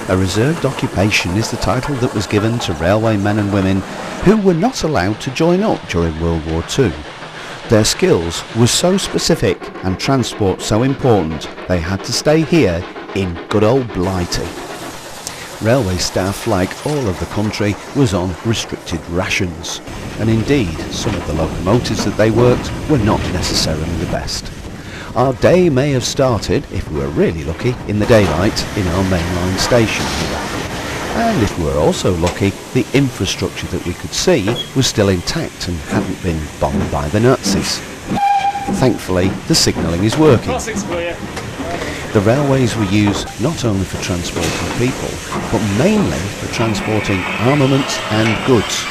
A reserved occupation is the title that was given to railway men and women who were not allowed to join up during World War II. Their skills were so specific and transport so important they had to stay here in good old Blighty. Railway staff, like all of the country, was on restricted rations, and indeed some of the locomotives that they worked were not necessarily the best. Our day may have started, if we were really lucky, in the daylight in our mainline station here. And if we were also lucky, the infrastructure that we could see was still intact and hadn't been bombed by the Nazis. Thankfully, the signalling is working. The railways were used not only for transporting people, but mainly for transporting armaments and goods,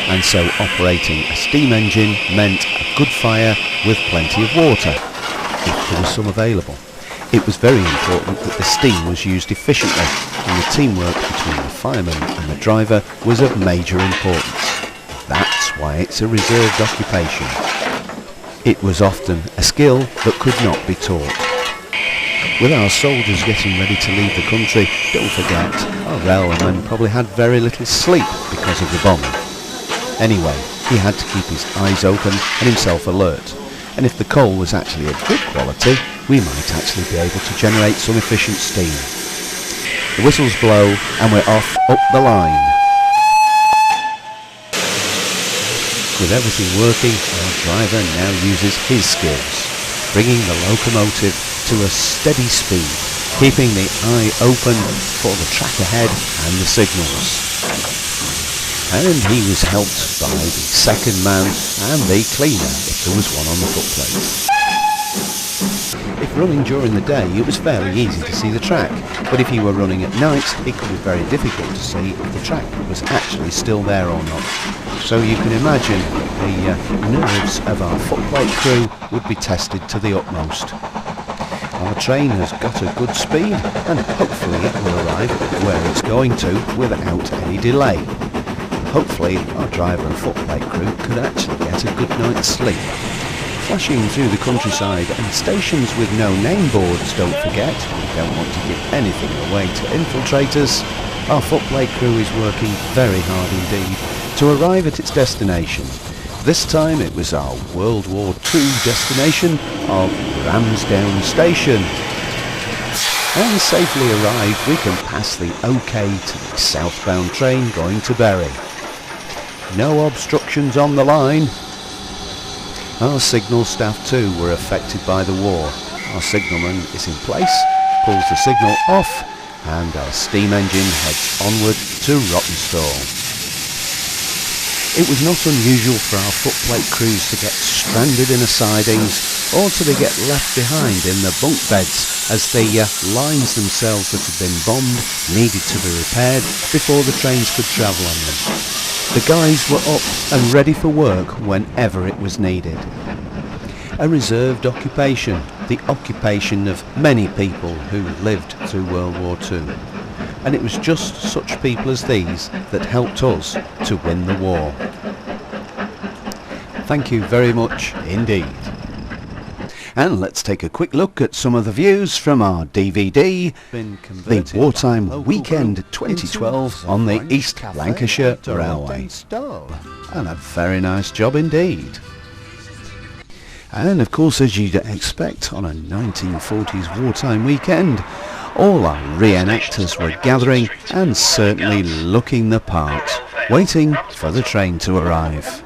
and so operating a steam engine meant a good fire with plenty of water, if there was some available. It was very important that the steam was used efficiently, and the teamwork between the fireman and the driver was of major importance. That's why it's a reserved occupation. It was often a skill that could not be taught. With our soldiers getting ready to leave the country, don't forget, our railwayman probably had very little sleep because of the bombing. Anyway, he had to keep his eyes open and himself alert, and if the coal was actually of good quality, we might actually be able to generate some efficient steam. The whistles blow and we're off up the line. With everything working, our driver now uses his skills, bringing the locomotive to a steady speed, keeping the eye open for the track ahead and the signals. And he was helped by the second man and the cleaner if there was one on the footplate. If running during the day, it was fairly easy to see the track, but if you were running at night, it could be very difficult to see if the track was actually still there or not. So you can imagine the nerves of our footplate crew would be tested to the utmost. Our train has got a good speed, and hopefully it will arrive where it's going to without any delay. Hopefully our driver and footplate crew could actually get a good night's sleep. Flashing through the countryside and stations with no name boards, don't forget, we don't want to give anything away to infiltrators. Our footplate crew is working very hard indeed to arrive at its destination. This time it was our World War II destination of Ramsbottom Station. And safely arrived, we can pass the OK to the southbound train going to Bury. No obstructions on the line. Our signal staff too were affected by the war. Our signalman is in place, pulls the signal off, and our steam engine heads onward to Rawtenstall. It was not unusual for our footplate crews to get stranded in the sidings or to get left behind in the bunk beds as the lines themselves that had been bombed needed to be repaired before the trains could travel on them. The guys were up and ready for work whenever it was needed. A reserved occupation, the occupation of many people who lived through World War II. And it was just such people as these that helped us to win the war. Thank you very much indeed. And let's take a quick look at some of the views from our DVD, the Wartime Weekend 2012 on the East Lancashire Railway. And a very nice job indeed. And of course, as you'd expect on a 1940s wartime weekend, all our reenactors were gathering and certainly looking the part, waiting for the train to arrive.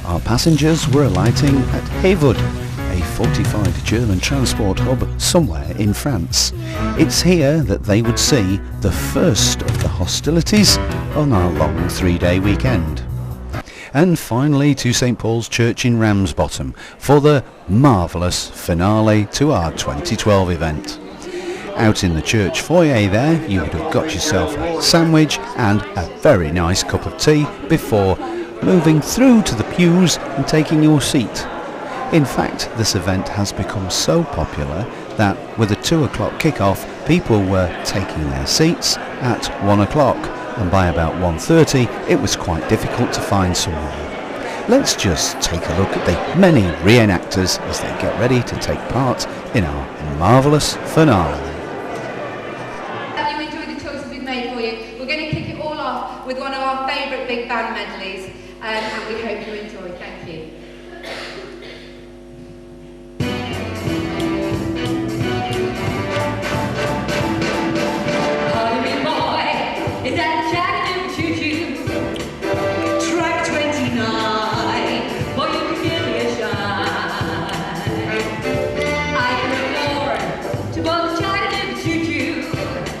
Our passengers were alighting at Haywood, a fortified German transport hub somewhere in France. It's here that they would see the first of the hostilities on our long 3-day weekend. And finally to St Paul's Church in Ramsbottom for the marvellous finale to our 2012 event. Out in the church foyer there, you would have got yourself a sandwich and a very nice cup of tea before moving through to the pews and taking your seat. In fact, this event has become so popular that with a 2 o'clock kick-off, people were taking their seats at 1 o'clock. And by about 1:30 it was quite difficult to find someone. Let's just take a look at the many reenactors as they get ready to take part in our marvellous finale. big band medleys, and we hope you enjoy. Thank you.